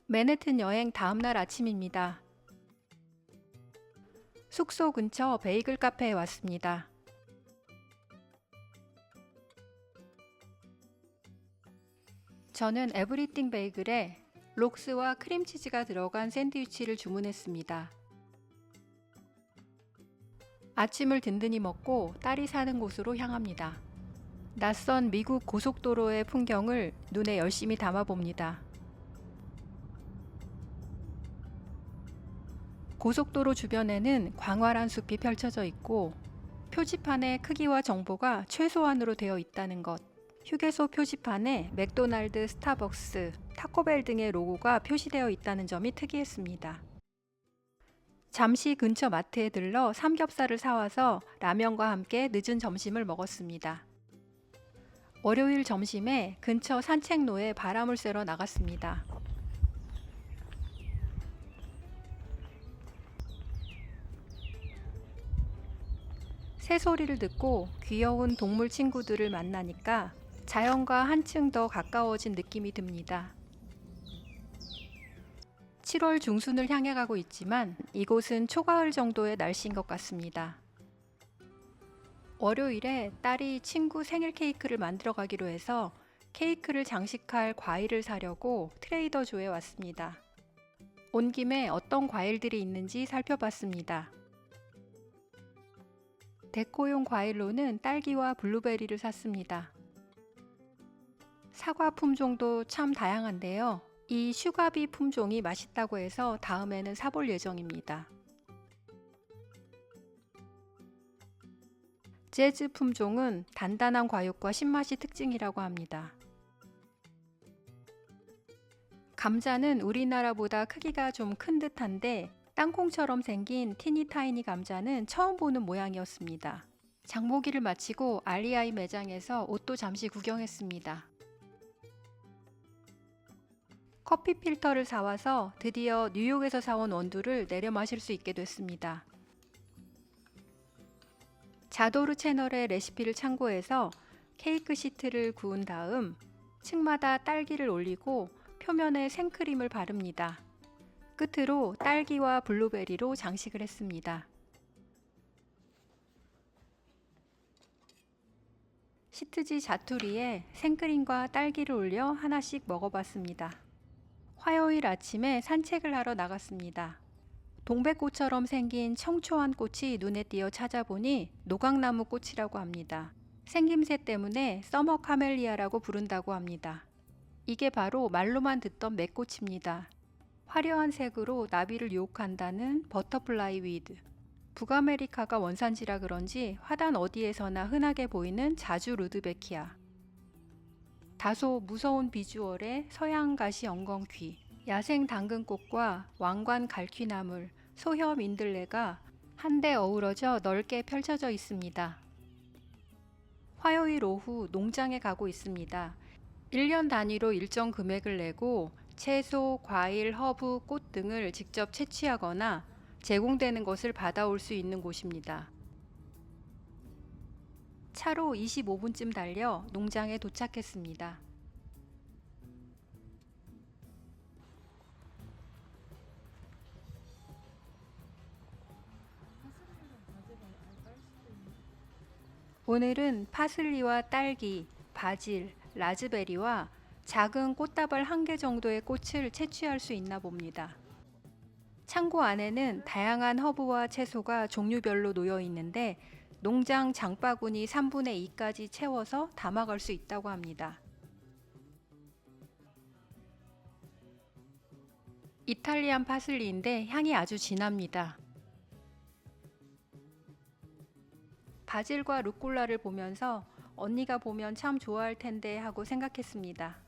맨해튼 여행 다음날 아침입니다. 숙소 근처 베이글 카페에 왔습니다. 저는 에브리띵 베이글에 록스와 크림치즈가 들어간 샌드위치를 주문했습니다. 아침을 든든히 먹고 딸이 사는 곳으로 향합니다. 낯선 미국 고속도로의 풍경을 눈에 열심히 담아봅니다. 고속도로 주변에는 광활한 숲이 펼쳐져 있고 표지판의 크기와 정보가 최소한으로 되어 있다는 것. 휴게소 표지판에 맥도날드, 스타벅스, 타코벨 등의 로고가 표시되어 있다는 점이 특이했습니다. 잠시 근처 마트에 들러 삼겹살을 사와서 라면과 함께 늦은 점심을 먹었습니다. 월요일 점심에 근처 산책로에 바람을 쐬러 나갔습니다. 새소리를 듣고 귀여운 동물 친구들을 만나니까 자연과 한층 더 가까워진 느낌이 듭니다. 7월 중순을 향해 가고 있지만 이곳은 초가을 정도의 날씨인 것 같습니다. 월요일에 딸이 친구 생일 케이크를 만들어 가기로 해서 케이크를 장식할 과일을 사려고 트레이더 조에 왔습니다. 온 김에 어떤 과일들이 있는지 살펴봤습니다. 데코용 과일로는 딸기와 블루베리를 샀습니다. 사과 품종도 참 다양한데요. 이 슈가비 품종이 맛있다고 해서 다음에는 사볼 예정입니다. 재즈 품종은 단단한 과육과 신맛이 특징이라고 합니다. 감자는 우리나라보다 크기가 좀 큰 듯한데 땅콩처럼 생긴 티니타이니 감자는 처음 보는 모양이었습니다. 장보기를 마치고 REI 매장에서 옷도 잠시 구경했습니다. 커피 필터를 사와서 드디어 뉴욕에서 사온 원두를 내려 마실 수 있게 됐습니다. 자도르 채널의 레시피를 참고해서 케이크 시트를 구운 다음 층마다 딸기를 올리고 표면에 생크림을 바릅니다. 끝으로 딸기와 블루베리로 장식을 했습니다. 시트지 자투리에 생크림과 딸기를 올려 하나씩 먹어봤습니다. 화요일 아침에 산책을 하러 나갔습니다. 동백꽃처럼 생긴 청초한 꽃이 눈에 띄어 찾아보니 노각나무 꽃이라고 합니다. 생김새 때문에 서머 카멜리아라고 부른다고 합니다. 이게 바로 말로만 듣던 맥꽃입니다. 화려한 색으로 나비를 유혹한다는 버터플라이 위드. 북아메리카가 원산지라 그런지 화단 어디에서나 흔하게 보이는 자주 루드베키아. 다소 무서운 비주얼의 서양가시 엉겅퀴, 야생 당근꽃과 왕관 갈퀴나물, 소혀 민들레가 한데 어우러져 넓게 펼쳐져 있습니다. 화요일 오후 농장에 가고 있습니다. 1년 단위로 일정 금액을 내고 채소, 과일, 허브, 꽃 등을 직접 채취하거나 제공되는 것을 받아올 수 있는 곳입니다. 차로 25분쯤 달려 농장에 도착했습니다. 오늘은 파슬리와 딸기, 바질, 라즈베리와 작은 꽃다발 1개 정도의 꽃을 채취할 수 있나 봅니다. 창고 안에는 다양한 허브와 채소가 종류별로 놓여 있는데 농장 장바구니 3분의 2까지 채워서 담아갈 수 있다고 합니다. 이탈리안 파슬리인데 향이 아주 진합니다. 바질과 루꼴라를 보면서 언니가 보면 참 좋아할 텐데 하고 생각했습니다.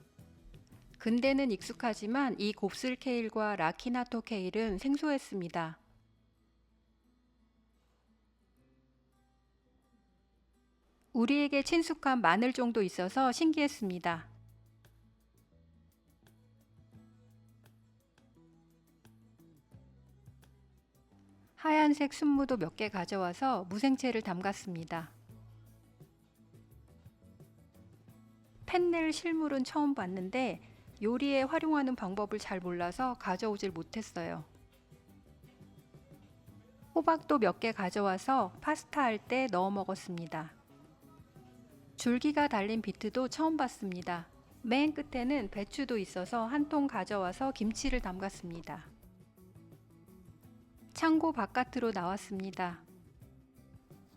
근대는 익숙하지만 이 곱슬 케일과 라키나토 케일은 생소했습니다. 우리에게 친숙한 마늘 정도 있어서 신기했습니다. 하얀색 순무도 몇 개 가져와서 무생채를 담갔습니다. 펜넬 실물은 처음 봤는데 요리에 활용하는 방법을 잘 몰라서 가져오질 못했어요. 호박도 몇 개 가져와서 파스타 할 때 넣어 먹었습니다. 줄기가 달린 비트도 처음 봤습니다. 맨 끝에는 배추도 있어서 한 통 가져와서 김치를 담갔습니다. 창고 바깥으로 나왔습니다.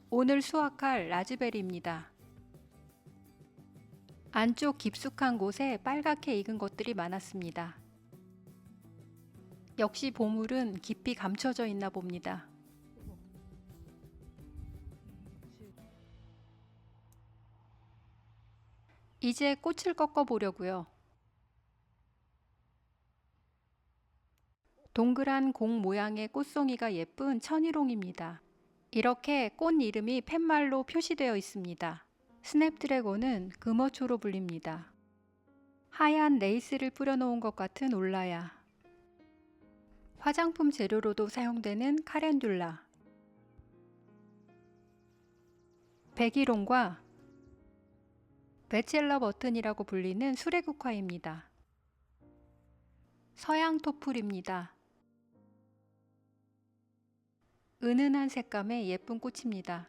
오늘 수확할 라즈베리입니다. 안쪽 깊숙한 곳에 빨갛게 익은 것들이 많았습니다. 역시 보물은 깊이 감춰져 있나 봅니다. 이제 꽃을 꺾어 보려고요. 동그란 공 모양의 꽃송이가 예쁜 천일홍입니다. 이렇게 꽃 이름이 팻말로 표시되어 있습니다. 스냅드래곤은 금어초로 불립니다. 하얀 레이스를 뿌려놓은 것 같은 올라야. 화장품 재료로도 사용되는 카렌듈라. 백일홍과 베첼러 버튼이라고 불리는 수레국화입니다. 서양 토플입니다. 은은한 색감의 예쁜 꽃입니다.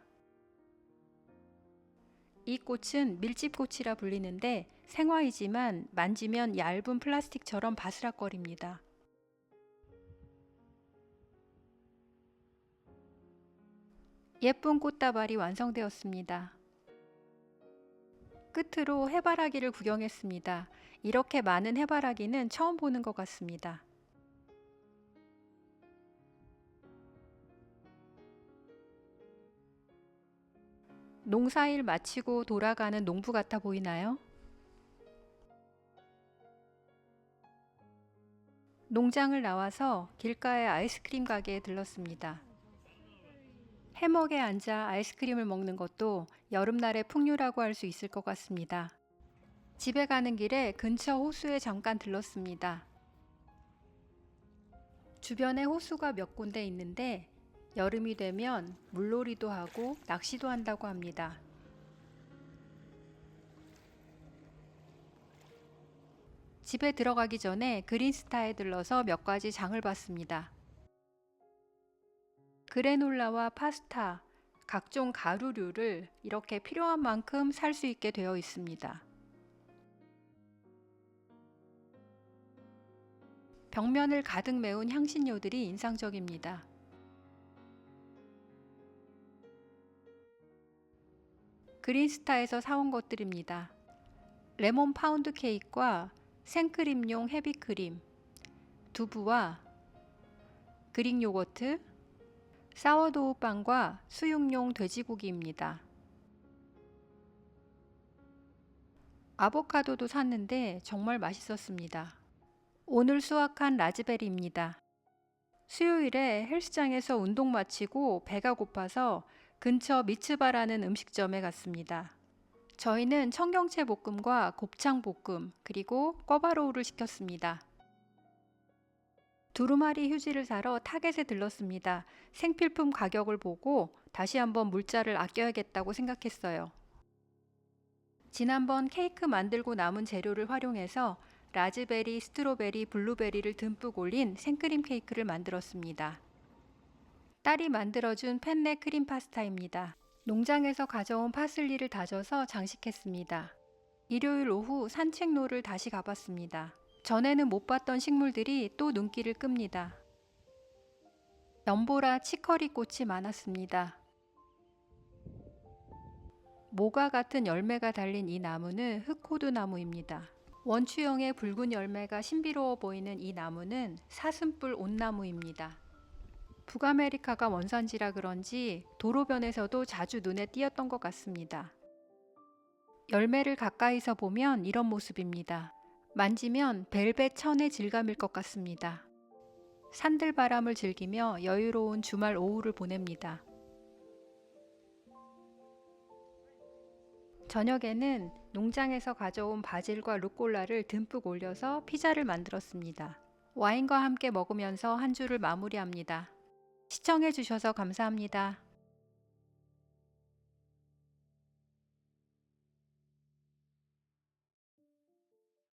이 꽃은 밀집꽃이라 불리는데 생화이지만 만지면 얇은 플라스틱처럼 바스락거립니다. 예쁜 꽃다발이 완성되었습니다. 끝으로 해바라기를 구경했습니다. 이렇게 많은 해바라기는 처음 보는 것 같습니다. 농사일 마치고 돌아가는 농부 같아 보이나요? 농장을 나와서 길가의 아이스크림 가게에 들렀습니다. 해먹에 앉아 아이스크림을 먹는 것도 여름날의 풍류라고 할 수 있을 것 같습니다. 집에 가는 길에 근처 호수에 잠깐 들렀습니다. 주변에 호수가 몇 군데 있는데 여름이 되면 물놀이도 하고 낚시도 한다고 합니다. 집에 들어가기 전에 그린스타에 들러서 몇 가지 장을 봤습니다. 그래놀라와 파스타, 각종 가루류를 이렇게 필요한 만큼 살 수 있게 되어 있습니다. 벽면을 가득 메운 향신료들이 인상적입니다. 그린스타에서 사온 것들입니다. 레몬 파운드 케이크와 생크림용 헤비크림, 두부와 그릭 요거트, 사워도우 빵과 수육용 돼지고기입니다. 아보카도도 샀는데 정말 맛있었습니다. 오늘 수확한 라즈베리입니다. 수요일에 헬스장에서 운동 마치고 배가 고파서 근처 미츠바라는 음식점에 갔습니다. 저희는 청경채 볶음과 곱창 볶음 그리고 꿔바로우를 시켰습니다. 두루마리 휴지를 사러 타겟에 들렀습니다. 생필품 가격을 보고 다시 한번 물자를 아껴야겠다고 생각했어요. 지난번 케이크 만들고 남은 재료를 활용해서 라즈베리, 스트로베리, 블루베리를 듬뿍 올린 생크림 케이크를 만들었습니다. 딸이 만들어준 펜네 크림 파스타입니다. 농장에서 가져온 파슬리를 다져서 장식했습니다. 일요일 오후 산책로를 다시 가봤습니다. 전에는 못 봤던 식물들이 또 눈길을 끕니다. 연보라 치커리 꽃이 많았습니다. 모과 같은 열매가 달린 이 나무는 흑호두 나무입니다. 원추형의 붉은 열매가 신비로워 보이는 이 나무는 사슴뿔 온나무입니다. 북아메리카가 원산지라 그런지 도로변에서도 자주 눈에 띄었던 것 같습니다. 열매를 가까이서 보면 이런 모습입니다. 만지면 벨벳 천의 질감일 것 같습니다. 산들바람을 즐기며 여유로운 주말 오후를 보냅니다. 저녁에는 농장에서 가져온 바질과 루꼴라를 듬뿍 올려서 피자를 만들었습니다. 와인과 함께 먹으면서 한 주를 마무리합니다. 시청해 주셔서 감사합니다.